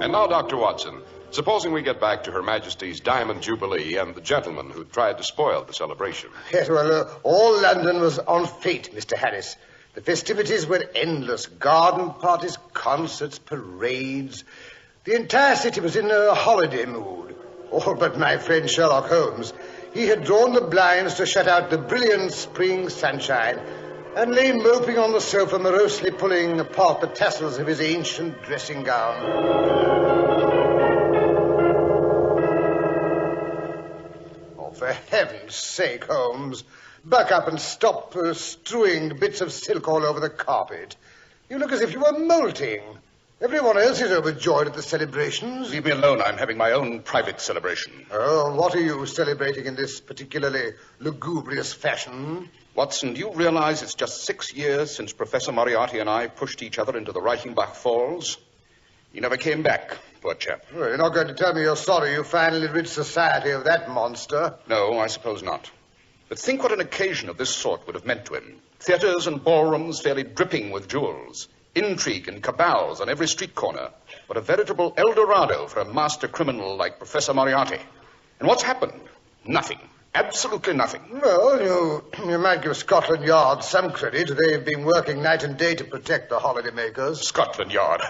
And now, Dr. Watson, supposing we get back to Her Majesty's Diamond Jubilee and the gentleman who tried to spoil the celebration. Yes, well, all London was on fete, Mr. Harris. The festivities were endless. Garden parties, concerts, parades. The entire city was in a holiday mood. All but my friend Sherlock Holmes. He had drawn the blinds to shut out the brilliant spring sunshine and lay moping on the sofa, morosely pulling apart the tassels of his ancient dressing gown. Oh, for heaven's sake, Holmes, buck up and stop strewing bits of silk all over the carpet. You look as if you were molting. Everyone else is overjoyed at the celebrations. Leave me alone. I'm having my own private celebration. Oh, what are you celebrating in this particularly lugubrious fashion? Watson, do you realize it's just 6 years since Professor Moriarty and I pushed each other into the Reichenbach Falls? He never came back, poor chap. Well, you're not going to tell me you're sorry you finally rid society of that monster. No, I suppose not. But think what an occasion of this sort would have meant to him. Theaters and ballrooms fairly dripping with jewels. Intrigue and cabals on every street corner. What a veritable El Dorado for a master criminal like Professor Moriarty. And what's happened? Nothing. Absolutely nothing. Well, you might give Scotland Yard some credit. They've been working night and day to protect the holidaymakers. Scotland Yard?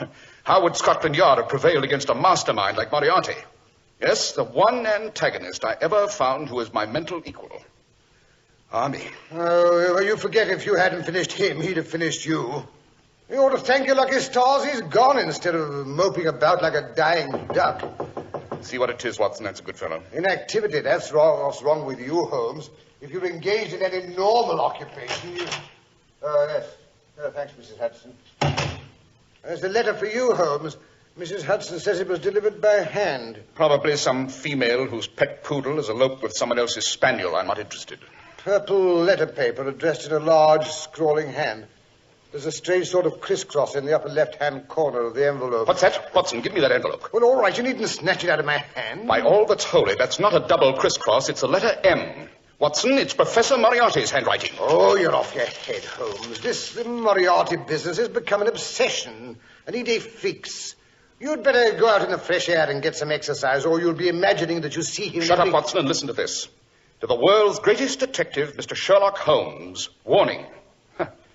How would Scotland Yard have prevailed against a mastermind like Moriarty? Yes, the one antagonist I ever found who was my mental equal. Me. Oh, you forget if you hadn't finished him, he'd have finished you. You ought to thank your lucky stars he's gone instead of moping about like a dying duck. See what it is, Watson. That's a good fellow. Inactivity, that's wrong. What's wrong with you, Holmes? If you're engaged in any normal occupation, you... yes. Thanks, Mrs. Hudson. There's a letter for you, Holmes. Mrs. Hudson says it was delivered by hand. Probably some female whose pet poodle has eloped with someone else's spaniel. I'm not interested. Purple letter paper addressed in a large, scrawling hand. There's a strange sort of crisscross in the upper left-hand corner of the envelope. What's that? Watson, give me that envelope. Well, all right, you needn't snatch it out of my hand. By all that's holy, that's not a double crisscross, it's the letter M. Watson, it's Professor Moriarty's handwriting. Oh, you're off your head, Holmes. This Moriarty business has become an obsession, an idée fixe. You'd better go out in the fresh air and get some exercise, or you'll be imagining that you see him... Shut up, Watson, and listen to this. To the world's greatest detective, Mr. Sherlock Holmes, warning.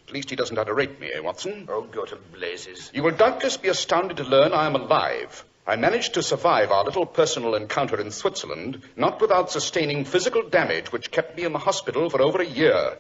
At least he doesn't underrate me, Watson? Oh, go to blazes. You will doubtless be astounded to learn I am alive. I managed to survive our little personal encounter in Switzerland, not without sustaining physical damage which kept me in the hospital for over a year.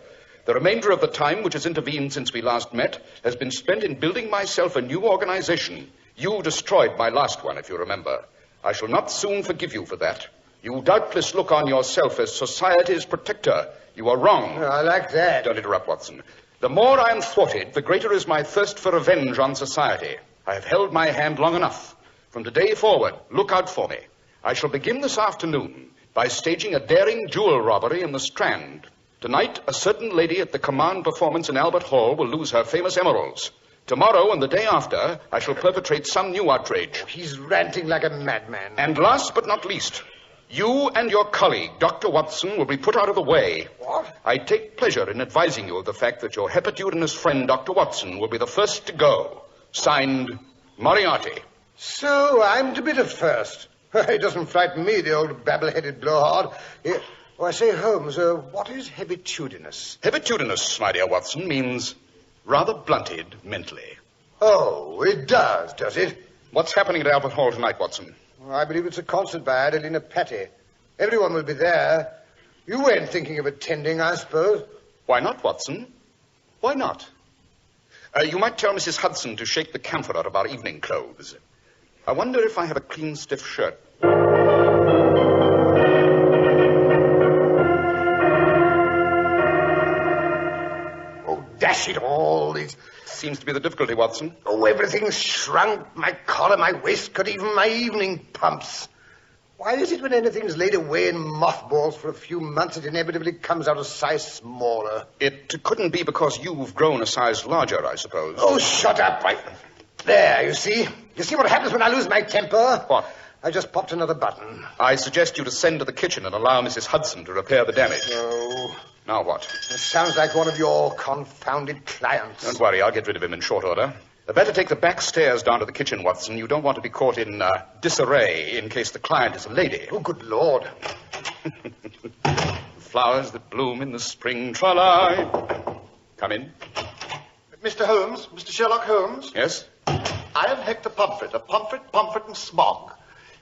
The remainder of the time which has intervened since we last met has been spent in building myself a new organization. You destroyed my last one, if you remember. I shall not soon forgive you for that. You doubtless look on yourself as society's protector. You are wrong. I like that. Don't interrupt, Watson. The more I am thwarted, the greater is my thirst for revenge on society. I have held my hand long enough. From today forward, look out for me. I shall begin this afternoon by staging a daring jewel robbery in the Strand. Tonight, a certain lady at the Command performance in Albert Hall will lose her famous emeralds. Tomorrow and the day after, I shall perpetrate some new outrage. Oh, he's ranting like a madman. And last but not least, you and your colleague, Dr. Watson, will be put out of the way. What? I take pleasure in advising you of the fact that your hepatudinous friend, Dr. Watson, will be the first to go. Signed, Moriarty. So I'm to be the first. It doesn't frighten me, the old babble-headed blowhard. Oh, I say, Holmes, what is hepatudinous? Hepatudinous, my dear Watson, means rather blunted mentally. Oh, it does it? What's happening at Albert Hall tonight, Watson? I believe it's a concert by Adelina Patti. Everyone will be there. You weren't thinking of attending, I suppose. Why not, Watson? Why not? You might tell Mrs. Hudson to shake the camphor out of our evening clothes. I wonder if I have a clean, stiff shirt. Oh, dash it all. These... Seems to be the difficulty, Watson. Oh, everything's shrunk. My collar, my waistcoat, even my evening pumps. Why is it when anything's laid away in mothballs for a few months, it inevitably comes out a size smaller? It couldn't be because you've grown a size larger, I suppose. Oh, shut up. There, you see? You see what happens when I lose my temper? What? I just popped another button. I suggest you descend to the kitchen and allow Mrs. Hudson to repair the damage. No. Now what? It sounds like one of your confounded clients. Don't worry, I'll get rid of him in short order. Better take the back stairs down to the kitchen, Watson. You don't want to be caught in disarray in case the client is a lady. Oh, good Lord. Flowers that bloom in the spring twilight. Come in. Mr. Holmes, Mr. Sherlock Holmes. Yes? I am Hector Pomfret, of Pomfret and Smog.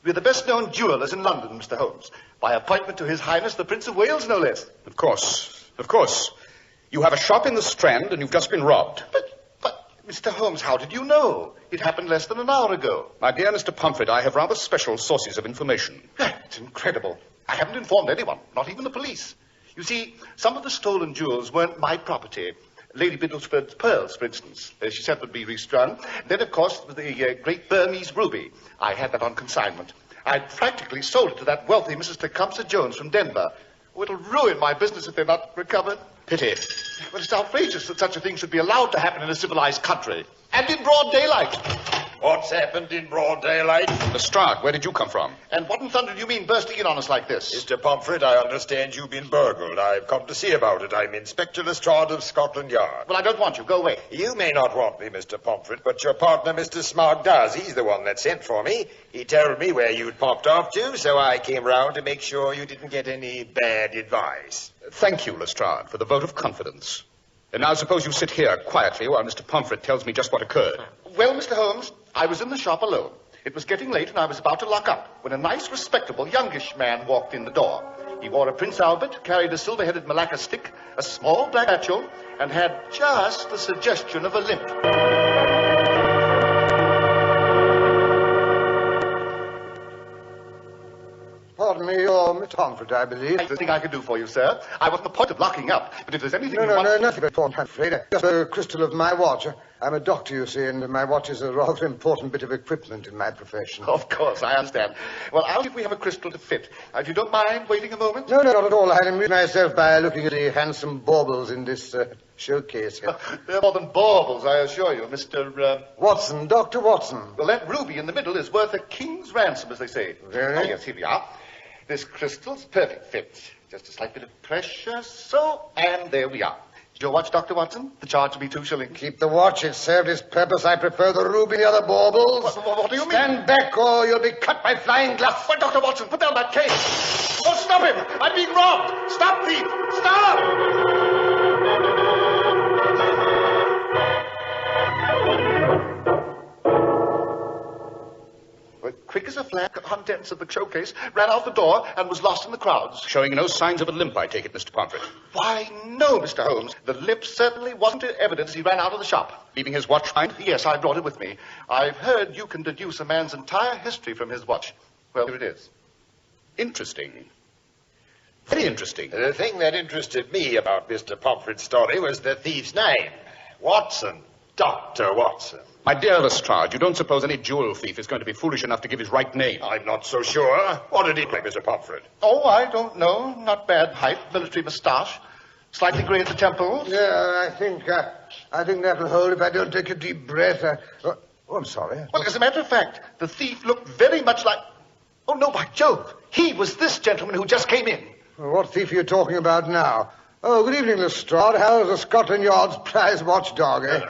We're the best-known jewelers in London, Mr. Holmes. By appointment to His Highness, the Prince of Wales, no less. Of course. Of course. You have a shop in the Strand and you've just been robbed. But, Mr. Holmes, how did you know? It happened less than an hour ago. My dear Mr. Pomfret, I have rather special sources of information. It's incredible. I haven't informed anyone, not even the police. You see, some of the stolen jewels weren't my property. Lady Biddlesford's pearls, for instance. She said would be restrung. Then, of course, the great Burmese ruby. I had that on consignment. I'd practically sold it to that wealthy Mrs. Tecumseh Jones from Denver. Oh, it'll ruin my business if they're not recovered. Pity. Well, it's outrageous that such a thing should be allowed to happen in a civilized country. And in broad daylight. What's happened in broad daylight? Lestrade, where did you come from? And what in thunder do you mean bursting in on us like this? Mr. Pomfret, I understand you've been burgled. I've come to see about it. I'm Inspector Lestrade of Scotland Yard. Well, I don't want you. Go away. You may not want me, Mr. Pomfret, but your partner, Mr. Smog, does. He's the one that sent for me. He told me where you'd popped off to, so I came round to make sure you didn't get any bad advice. Thank you, Lestrade, for the vote of confidence. And now suppose you sit here quietly while Mr. Pomfret tells me just what occurred. Well, Mr. Holmes, I was in the shop alone. It was getting late and I was about to lock up when a nice, respectable, youngish man walked in the door. He wore a Prince Albert, carried a silver-headed Malacca stick, a small black satchel, and had just the suggestion of a limp. Pardon me, you're Mr. Pomfret, I believe. That's the thing I can do for you, sir. I wasn't the point of locking up, but if there's anything No, you want... nothing but important, I'm afraid. Just a crystal of my watch. I'm a doctor, you see, and my watch is a rather important bit of equipment in my profession. Of course, I understand. Well, I'll see if we have a crystal to fit. If you don't mind waiting a moment. No, not at all. I amuse myself by looking at the handsome baubles in this showcase here. They're more than baubles, I assure you, Mr. Watson, Dr. Watson. Well, that ruby in the middle is worth a king's ransom, as they say. Really? Oh, yes, here we are. This crystal's perfect fit. Just a slight bit of pressure, so, and there we are. Is your watch, Dr. Watson? The charge will be 2 shillings. Keep the watch. It served its purpose. I prefer the ruby and the other baubles. What do you mean? Stand back or you'll be cut by flying glass. But, Dr. Watson, put down that cane. Oh, stop him! I'm being robbed! Stop, thief! Stop! Quick as a flash, the contents of the showcase ran out the door and was lost in the crowds. Showing no signs of a limp, I take it, Mr. Pomfret. Why, no, Mr. Holmes. The limp certainly wasn't evidence he ran out of the shop. Leaving his watch behind? Yes, I brought it with me. I've heard you can deduce a man's entire history from his watch. Well, here it is. Interesting. Very interesting. The thing that interested me about Mr. Pomfret's story was the thief's name. Watson. Dr. Watson. My dear Lestrade, you don't suppose any jewel thief is going to be foolish enough to give his right name? I'm not so sure. What did he play, Mr. Pomfret? Oh, I don't know. Not bad height, military moustache, slightly grey at the temples. Yeah, I think that'll hold if I don't take a deep breath. Oh, I'm sorry. Well, as a matter of fact, the thief looked very much like... Oh, no, by Jove. He was this gentleman who just came in. What thief are you talking about now? Oh, good evening, Lestrade. How's the Scotland Yard's prize watchdog, eh?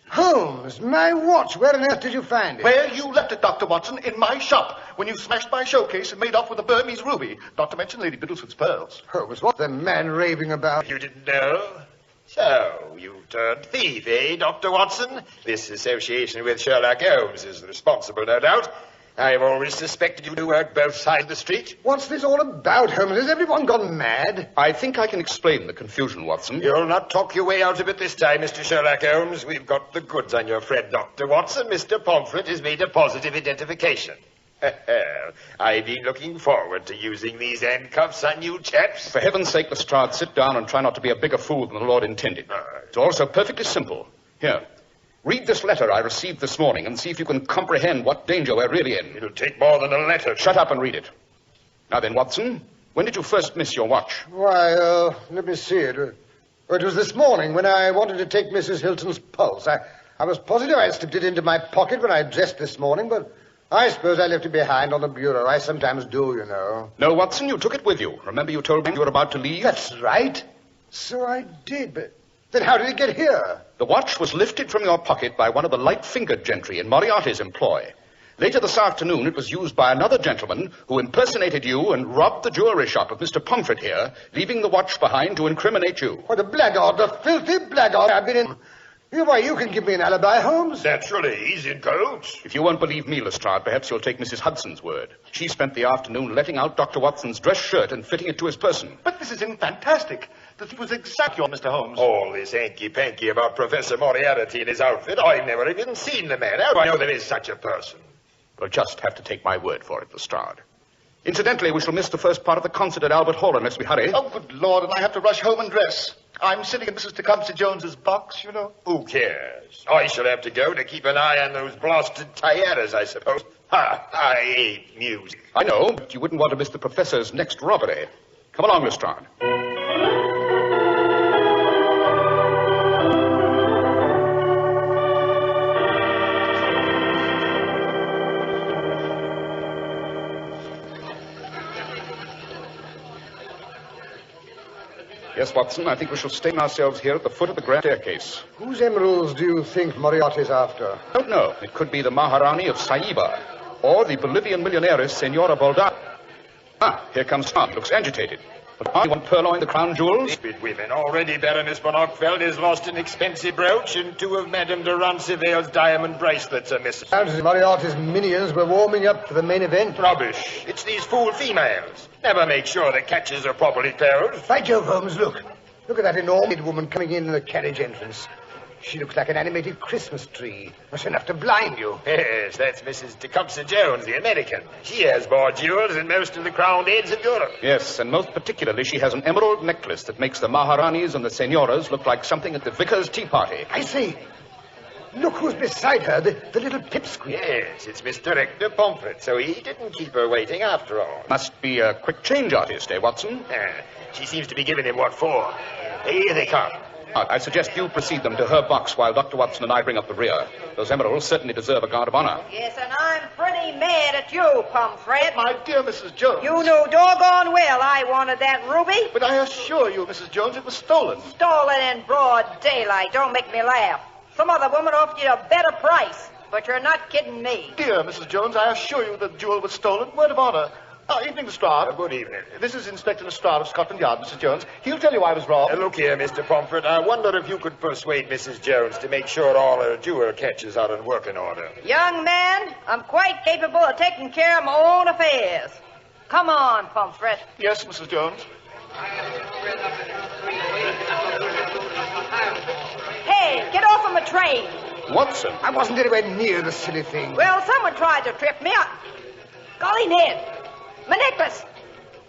Holmes, my watch. Where on earth did you find it? Where you left it, Dr. Watson, in my shop, when you smashed my showcase and made off with a Burmese ruby, not to mention Lady Biddlesford's pearls. Holmes, what's the man raving about? You didn't know? So, you turned thief, eh, Dr. Watson? This association with Sherlock Holmes is responsible, no doubt. I've always suspected you to work both sides of the street. What's this all about, Holmes? Has everyone gone mad? I think I can explain the confusion, Watson. You'll not talk your way out of it this time, Mr. Sherlock Holmes. We've got the goods on your friend, Dr. Watson. Mr. Pomfret has made a positive identification. I've been looking forward to using these handcuffs on you chaps. For heaven's sake, Lestrade, sit down and try not to be a bigger fool than the Lord intended. It's also perfectly simple. Here, read this letter I received this morning and see if you can comprehend what danger we're really in. It'll take more than a letter. Shut up and read it. Now then, Watson, when did you first miss your watch? Why, let me see it. It was this morning when I wanted to take Mrs. Hilton's pulse. I was positive I slipped it into my pocket when I dressed this morning, but I suppose I left it behind on the bureau. I sometimes do, you know. No, Watson, you took it with you. Remember you told me you were about to leave? That's right. So I did, but Then how did it get here? The watch was lifted from your pocket by one of the light-fingered gentry in Moriarty's employ. Later this afternoon, it was used by another gentleman who impersonated you and robbed the jewelry shop of Mr. Pomfret here, leaving the watch behind to incriminate you. What a blackguard, the filthy blackguard. I've been in... Why, you can give me an alibi, Holmes. Naturally, he's in codes. If you won't believe me, Lestrade, perhaps you'll take Mrs. Hudson's word. She spent the afternoon letting out Dr. Watson's dress shirt and fitting it to his person. But this is fantastic. This was exactly on Mr. Holmes. All this hanky-panky about Professor Moriarty and his outfit. I've never even seen the man. How do I know there is such a person? You'll just have to take my word for it, Lestrade. Incidentally, we shall miss the first part of the concert at Albert Hall unless we hurry. Oh, good Lord, and I have to rush home and dress. I'm sitting in Mrs. Tecumseh Jones's box, you know. Who cares? I shall have to go to keep an eye on those blasted tiaras, I suppose. Ha! I hate music. I know, but you wouldn't want to miss the professor's next robbery. Come along, Lestrade. Yes, Watson, I think we shall station ourselves here at the foot of the grand staircase. Whose emeralds do you think Moriarty's after? I don't know. It could be the Maharani of Saiba, or the Bolivian millionairess, Senora Bolda. Ah, here comes Tom. Looks agitated. But are you want purloin the crown jewels? Stupid women. Already Baroness von Ockfeld has lost an expensive brooch, and 2 of Madame de Roncesvalles' diamond bracelets are missing. Sounds as if Moriarty's minions were warming up for the main event. Rubbish. It's these fool females. Never make sure the catches are properly closed. By Jove, Holmes, look. Look at that enormous woman coming in the carriage entrance. She looks like an animated Christmas tree. That's enough to blind you. Yes, that's Mrs. Tecumseh Jones, the American. She has more jewels than most of the crowned heads of Europe. Yes, and most particularly, she has an emerald necklace that makes the Maharanis and the Senoras look like something at the vicar's tea party. I say, look who's beside her, the little pipsqueak. Yes, it's Mr. Rector Pomfret, so he didn't keep her waiting after all. Must be a quick change artist, eh, Watson? She seems to be giving him what for. Here they come. I suggest you precede them to her box while Dr. Watson and I bring up the rear. Those emeralds certainly deserve a guard of honor. Yes, and I'm pretty mad at you, Pomfret. My dear Mrs. Jones. You knew doggone well I wanted that ruby. But I assure you, Mrs. Jones, it was stolen. Stolen in broad daylight. Don't make me laugh. Some other woman offered you a better price, but you're not kidding me. Dear Mrs. Jones, I assure you the jewel was stolen. Word of honor. Evening, Lestrade. Good evening. This is Inspector Lestrade of Scotland Yard, Mrs. Jones. He'll tell you I was robbed. Look here, Mr. Pomfret. I wonder if you could persuade Mrs. Jones to make sure all her jewel catches are in working order. Young man, I'm quite capable of taking care of my own affairs. Come on, Pomfret. Yes, Mrs. Jones. Hey, get off of my train. Watson? I wasn't anywhere near the silly thing. Well, someone tried to trip me up. Golly, Ned. My necklace.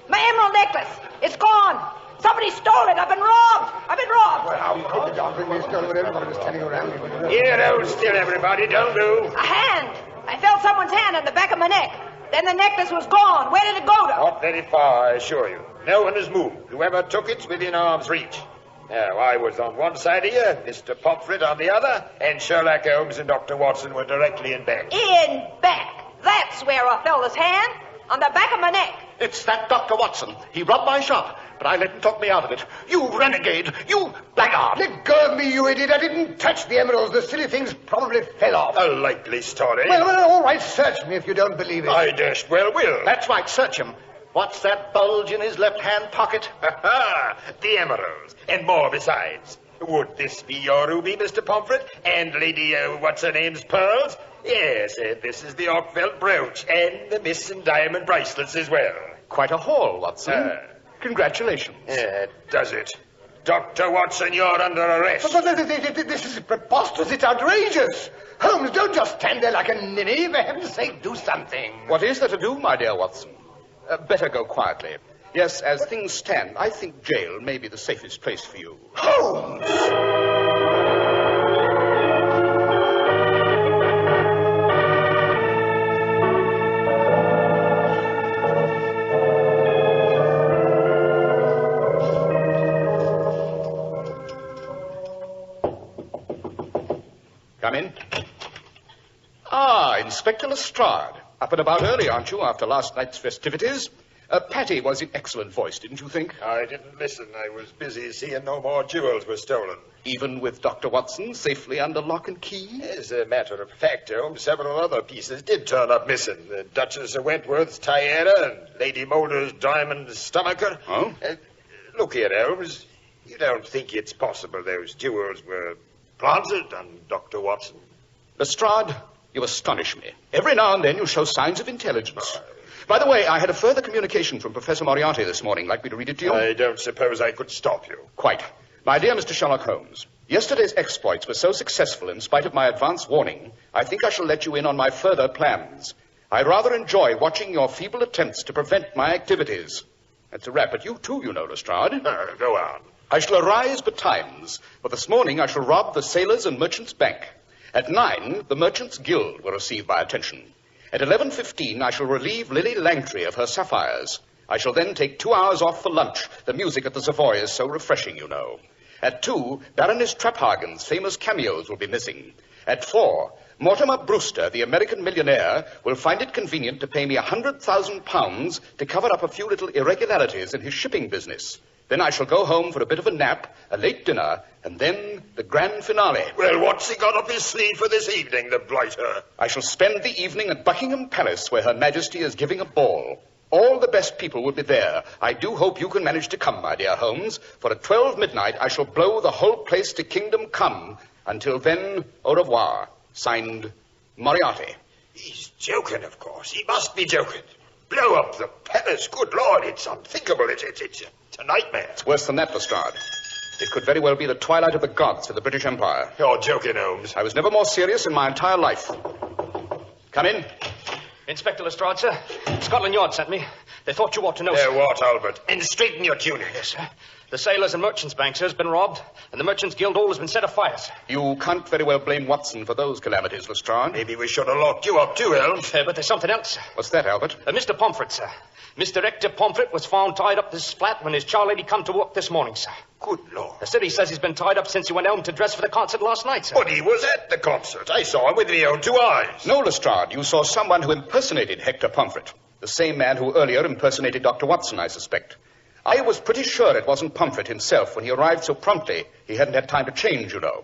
My emerald necklace. It's gone. Somebody stole it. I've been robbed. Well, how could the dog bring me stone when everybody was standing around me? Here, hold still, everybody. Don't move. A hand. I felt someone's hand on the back of my neck. Then the necklace was gone. Where did it go to? Not very far, I assure you. No one has moved. Whoever took it's within arm's reach. Now, I was on one side of you, Mr. Pomfret on the other, and Sherlock Holmes and Dr. Watson were directly in back. In back. That's where I felt his hand. On the back of my neck. It's that Dr. Watson. He robbed my shop, but I let him talk me out of it. You renegade! You blackguard! Let go of me, you idiot. I didn't touch the emeralds. The silly things probably fell off. A likely story. Well, all right, search me if you don't believe it. I dashed well will. That's right, search him. What's that bulge in his left-hand pocket? Ha! The emeralds, and more besides. Would this be your ruby, Mr. Pomfret? And Lady, what's-her-name's pearls? Yes, this is the Ockfeld brooch, and the missing diamond bracelets as well. Quite a haul, Watson. Congratulations. Does it? Dr. Watson, you're under arrest. But this is preposterous. It's outrageous. Holmes, don't just stand there like a ninny. For heaven's sake, do something. What is there to do, my dear Watson? Better go quietly. Yes, as things stand, I think jail may be the safest place for you. Holmes! Come in. Inspector Lestrade. Up and about early, aren't you, after last night's festivities? Patty was in excellent voice, didn't you think? I didn't listen. I was busy seeing no more jewels were stolen. Even with Dr. Watson safely under lock and key? As a matter of fact, Holmes, several other pieces did turn up missing. The Duchess of Wentworth's tiara and Lady Moulder's diamond stomacher. Oh? Look here, Holmes. You don't think it's possible those jewels were planted on Dr. Watson? Lestrade, you astonish me. Every now and then you show signs of intelligence. By the way, I had a further communication from Professor Moriarty this morning. Like me to read it to you? I don't suppose I could stop you. Quite. My dear Mr. Sherlock Holmes, yesterday's exploits were so successful in spite of my advance warning, I think I shall let you in on my further plans. I rather enjoy watching your feeble attempts to prevent my activities. That's a rap at you too, you know, Lestrade. Go on. I shall arise betimes, but this morning I shall rob the Sailors' and Merchants' Bank. At 9, the Merchants' Guild will receive my attention. At 11:15, I shall relieve Lily Langtry of her sapphires. I shall then take 2 hours off for lunch. The music at the Savoy is so refreshing, you know. At 2, Baroness Traphagen's famous cameos will be missing. At 4, Mortimer Brewster, the American millionaire, will find it convenient to pay me £100,000 to cover up a few little irregularities in his shipping business. Then I shall go home for a bit of a nap, a late dinner, and then the grand finale. Well, what's he got up his sleeve for this evening, the blighter? I shall spend the evening at Buckingham Palace, where Her Majesty is giving a ball. All the best people will be there. I do hope you can manage to come, my dear Holmes, for at 12 midnight I shall blow the whole place to kingdom come. Until then, au revoir. Signed, Moriarty. He's joking, of course. He must be joking. Blow up the palace. Good Lord, it's unthinkable. It's a nightmare. It's worse than that, Lestrade. It could very well be the twilight of the gods for the British Empire. You're joking, Holmes. I was never more serious in my entire life. Come in. Inspector Lestrade, sir. Scotland Yard sent me. They thought you ought to know, sir. What, Albert? And straighten your tunic. Yes, sir. The Sailors' and Merchants' Bank, sir, has been robbed, and the Merchants' Guild Hall has been set afire, sir. You can't very well blame Watson for those calamities, Lestrade. Maybe we should have locked you up too, Holmes. But there's something else, sir. What's that, Albert? Mr. Pomfret, sir. Mr. Hector Pomfret was found tied up this flat when his charlady come to work this morning, sir. Good Lord. The city says he's been tied up since he went home to dress for the concert last night, sir. But he was at the concert. I saw him with my own 2 eyes. No, Lestrade. You saw someone who impersonated Hector Pomfret. The same man who earlier impersonated Dr. Watson, I suspect. I was pretty sure it wasn't Pomfret himself when he arrived so promptly. He hadn't had time to change, you know.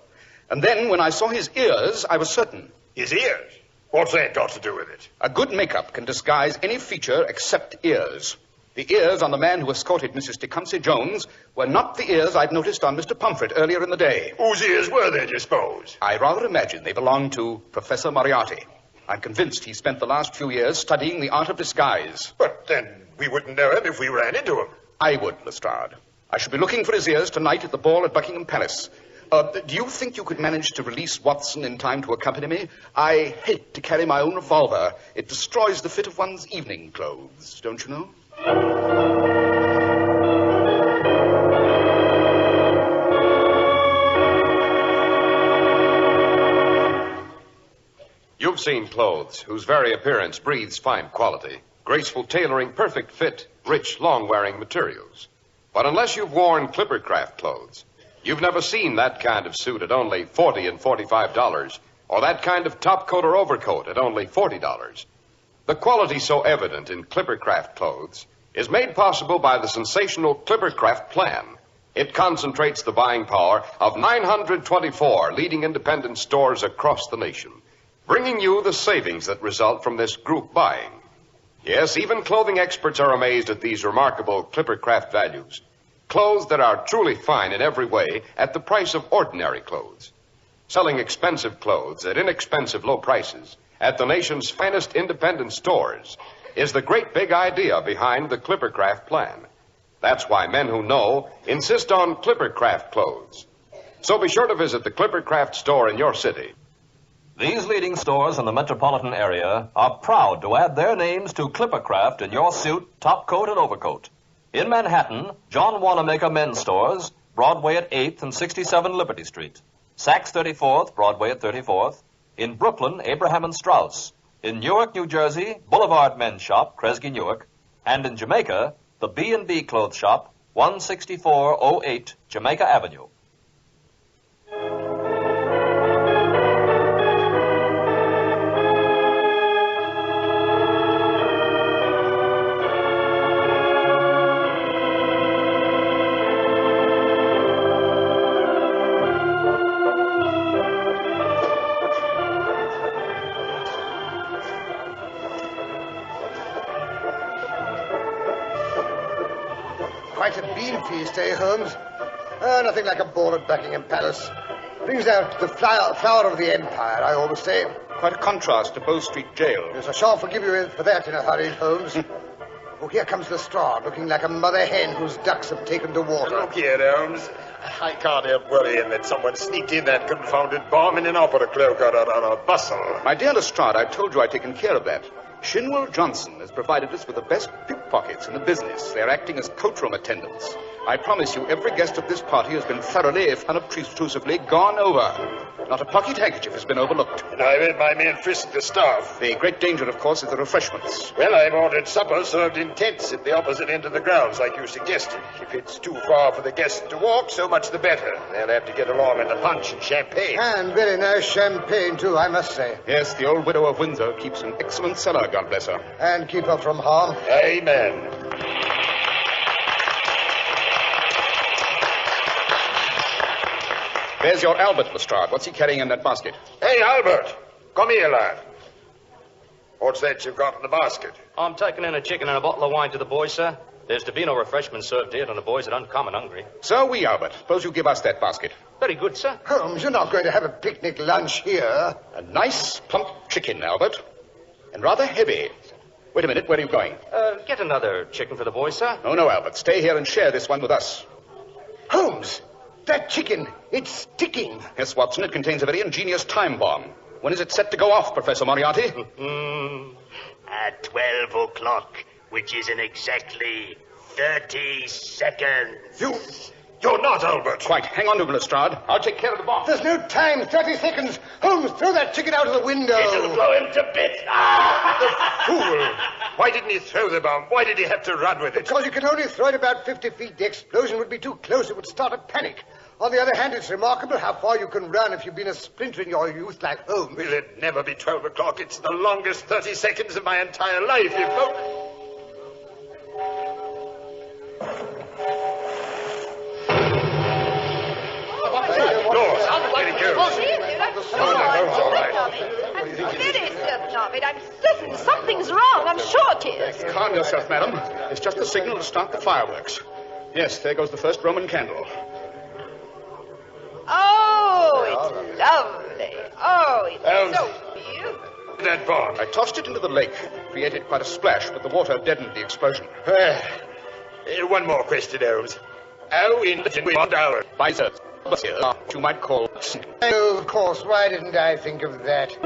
And then when I saw his ears, I was certain. His ears? What's that got to do with it? A good makeup can disguise any feature except ears. The ears on the man who escorted Mrs. Tecumseh Jones were not the ears I'd noticed on Mr. Pomfret earlier in the day. Whose ears were they, do you suppose? I rather imagine they belonged to Professor Moriarty. I'm convinced he spent the last few years studying the art of disguise. But then we wouldn't know him if we ran into him. I would, Lestrade. I shall be looking for his ears tonight at the ball at Buckingham Palace. Do you think you could manage to release Watson in time to accompany me? I hate to carry my own revolver. It destroys the fit of one's evening clothes, don't you know? You've seen clothes whose very appearance breathes fine quality, graceful tailoring, perfect fit, rich, long-wearing materials. But unless you've worn Clippercraft clothes, you've never seen that kind of suit at only $40 and $45, or that kind of topcoat or overcoat at only $40. The quality so evident in Clippercraft clothes is made possible by the sensational Clippercraft plan. It concentrates the buying power of 924 leading independent stores across the nation, bringing you the savings that result from this group buying. Yes, even clothing experts are amazed at these remarkable Clippercraft values. Clothes that are truly fine in every way at the price of ordinary clothes. Selling expensive clothes at inexpensive low prices at the nation's finest independent stores is the great big idea behind the Clippercraft plan. That's why men who know insist on Clippercraft clothes. So be sure to visit the Clippercraft store in your city. These leading stores in the metropolitan area are proud to add their names to Clippercraft in your suit, topcoat, and overcoat. In Manhattan, John Wanamaker Men's Stores, Broadway at 8th and 67 Liberty Street. Saks 34th, Broadway at 34th. In Brooklyn, Abraham and Strauss. In Newark, New Jersey, Boulevard Men's Shop, Kresge Newark. And in Jamaica, the B&B Clothes Shop, 16408 Jamaica Avenue. Quite a bean feast, eh, Holmes? Nothing like a ball at Buckingham Palace. Brings out the flower of the empire, I always say. Quite a contrast to Bow Street Jail. Yes, I shan't forgive you for that in a hurry, Holmes. Oh, here comes Lestrade, looking like a mother hen whose ducks have taken to water. Look here, Holmes. I can't help worrying that someone sneaked in that confounded bomb in an opera cloak on a bustle. My dear Lestrade, I told you I'd taken care of that. Shinwell Johnson has provided us with the best pickpockets in the business. They're acting as coat-room attendants. I promise you, every guest of this party has been thoroughly, if unobtrusively, gone over. Not a pocket handkerchief has been overlooked. And I've had my men frisk the staff. The great danger, of course, is the refreshments. Well, I've ordered supper served in tents at the opposite end of the grounds, like you suggested. If it's too far for the guests to walk, so much the better. They'll have to get along in the punch and champagne. And very nice champagne, too, I must say. Yes, the old widow of Windsor keeps an excellent cellar, God bless her. And keep her from harm. Amen. There's your Albert, Lestrade. What's he carrying in that basket? Hey, Albert. Come here, lad. What's that you've got in the basket? I'm taking in a chicken and a bottle of wine to the boys, sir. There's to be no refreshments served here, and the boys are uncommon hungry. So we, Albert. Suppose you give us that basket. Very good, sir. Holmes, you're not going to have a picnic lunch here. A nice, plump chicken, Albert. And rather heavy. Wait a minute. Where are you going? Get another chicken for the boys, sir. Oh, no, Albert. Stay here and share this one with us. Holmes, that chicken, it's ticking. Yes, Watson, it contains a very ingenious time bomb. When is it set to go off, Professor Moriarty? At 12 o'clock, which is in exactly 30 seconds. You're not, Albert. Quite. Hang on to him, Lestrade. I'll take care of the bomb. There's no time. 30 seconds. Holmes, throw that chicken out of the window. It'll blow him to bits. Ah! Fool. Why didn't he throw the bomb? Why did he have to run with it? Because you can only throw it about 50 feet. The explosion would be too close. It would start a panic. On the other hand, it's remarkable how far you can run if you've been a splinter in your youth like Holmes. Will it never be 12 o'clock? It's the longest 30 seconds of my entire life. I'm certain something's wrong. I'm sure it is. Calm yourself, madam. It's just the signal to start the fireworks. Yes, there goes the first Roman candle. Oh, it's lovely. Oh, it's so beautiful. That bomb. I tossed it into the lake. Created quite a splash, but the water deadened the explosion. One more question, Holmes. How in the hour? By sir, you might call. Oh, of course. Why didn't I think of that?